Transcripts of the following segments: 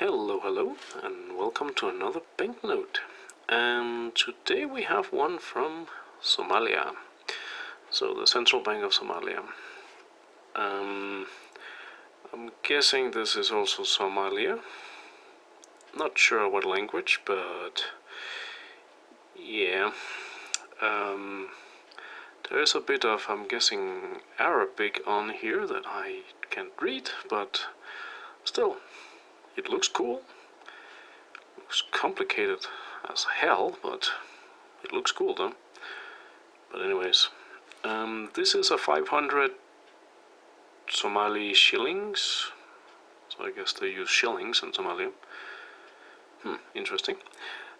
Hello, and welcome to another banknote. And today we have one from Somalia, so the Central Bank of Somalia. I'm guessing this is also Somalia. Not sure what language, but yeah. There is a bit of, I'm guessing, Arabic on here that I can't read, but still, it looks cool. Looks complicated as hell, but it looks cool though. But anyways, this is a 500 Somali shillings. So I guess they use shillings in Somalia. Interesting.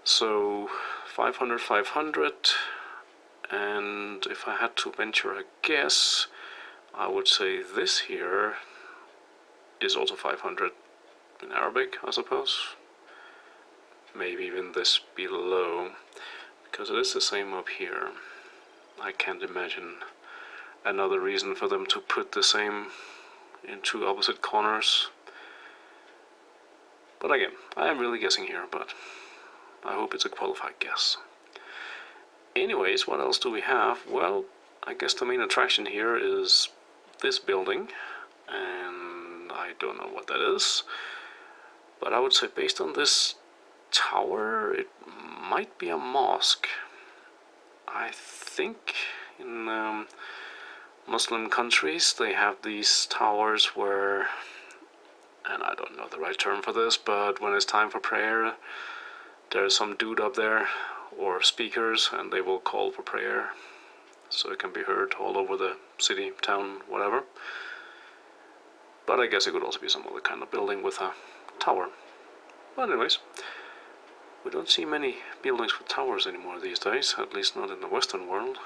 So 500, and if I had to venture a guess, I would say this here is also 500 in Arabic, I suppose. Maybe even this below, because it is the same up here. I can't imagine another reason for them to put the same in two opposite corners. But again, I am really guessing here, but I hope it's a qualified guess. Anyways, what else do we have? Well, I guess the main attraction here is this building, and I don't know what that is, but I would say based on this tower, it might be a mosque. I think in Muslim countries they have these towers where, and I don't know the right term for this, but when it's time for prayer, there's some dude up there or speakers, and they will call for prayer, so it can be heard all over the city, town, whatever. But I guess it could also be some other kind of building with a tower. But anyways, we don't see many buildings with towers anymore these days, at least not in the Western world.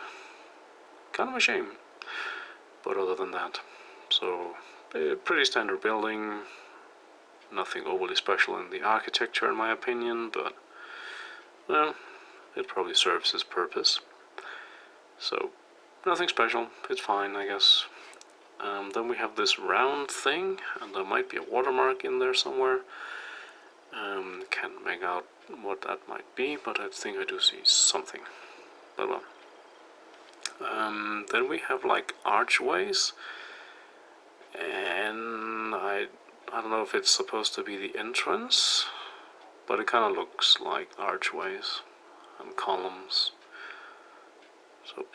Kind of a shame. But other than that, so a pretty standard building. Nothing overly special in the architecture in my opinion, but well, it probably serves its purpose. So nothing special, it's fine I guess. Then we have this round thing, and there might be a watermark in there somewhere. Can't make out what that might be, but I think I do see something. But well. Then we have like archways, and I don't know if it's supposed to be the entrance, but it kind of looks like archways and columns. So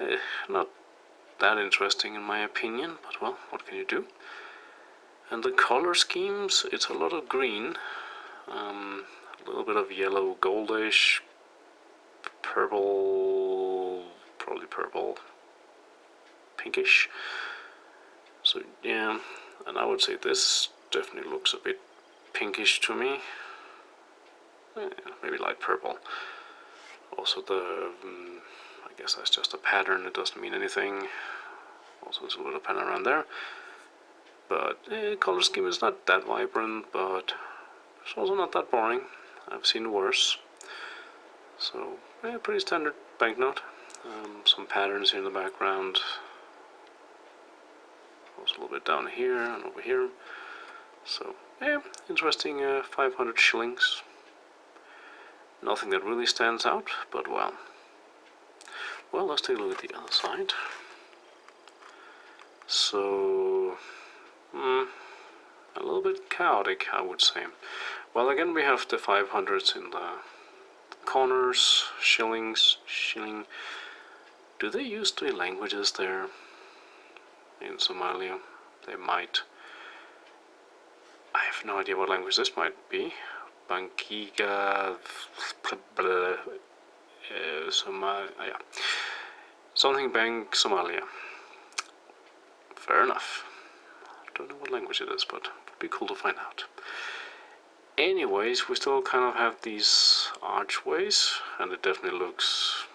not that interesting in my opinion, but well, what can you do? And the color schemes, it's a lot of green, a little bit of yellow, goldish, purple, probably purple, pinkish. So yeah, and I would say this definitely looks a bit pinkish to me. Maybe light purple. Also the, I guess that's just a pattern, it doesn't mean anything. Also there's a little pattern around there. But color scheme is not that vibrant, but it's also not that boring. I've seen worse. So pretty standard banknote. Some patterns here in the background. Also a little bit down here and over here. So yeah, interesting 500 shillings. Nothing that really stands out, but well. Well, let's take a look at the other side. So, a little bit chaotic, I would say. Well, again, we have the 500s in the corners, shillings, shilling. Do they use three languages there in Somalia? They might. I have no idea what language this might be. Bankiga, Somalia, something Bank Somalia. Fair enough. I don't know what language it is, but it would be cool to find out. Anyways, we still kind of have these archways, and it definitely looks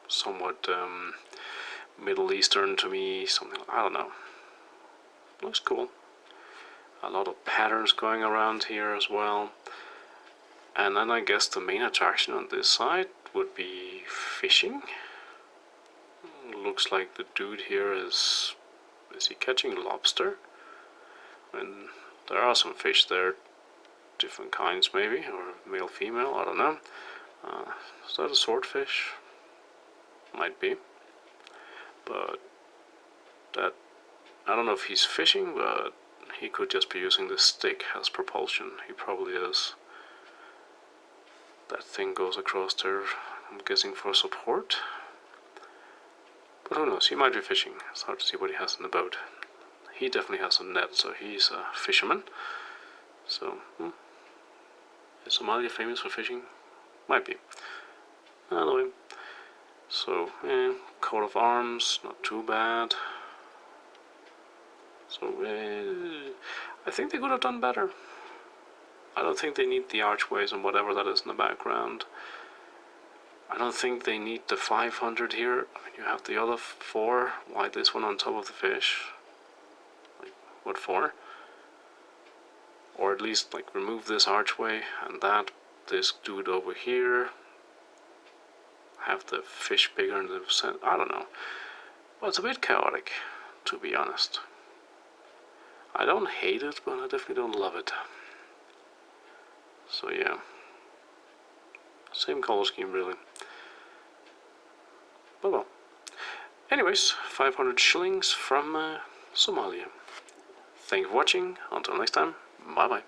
somewhat Middle Eastern to me, something, I don't know. Looks cool. A lot of patterns going around here as well. And then I guess the main attraction on this side would be fishing. Looks like the dude here is he catching lobster? And there are some fish there different kinds maybe, or male, female, I don't know. Is that a swordfish? Might be. But that, I don't know if he's fishing, but he could just be using the stick as propulsion. He probably is. That thing goes across there, I'm guessing for support. But who knows, he might be fishing. It's hard to see what he has in the boat. He definitely has a net, so he's a fisherman. So, is Somalia famous for fishing? Might be. Anyway, so, coat of arms, not too bad. So, I think they could have done better. I don't think they need the archways and whatever that is in the background. I don't think they need the 500 here. I mean, you have the other 4. Why this one on top of the fish? Like, what for? Or at least, like, remove this archway and that. This dude over here. Have the fish bigger in the center. I don't know. Well, it's a bit chaotic, to be honest. I don't hate it, but I definitely don't love it. So yeah, same color scheme really. But well. Anyways, 500 shillings from Somalia. Thank you for watching. Until next time, bye bye.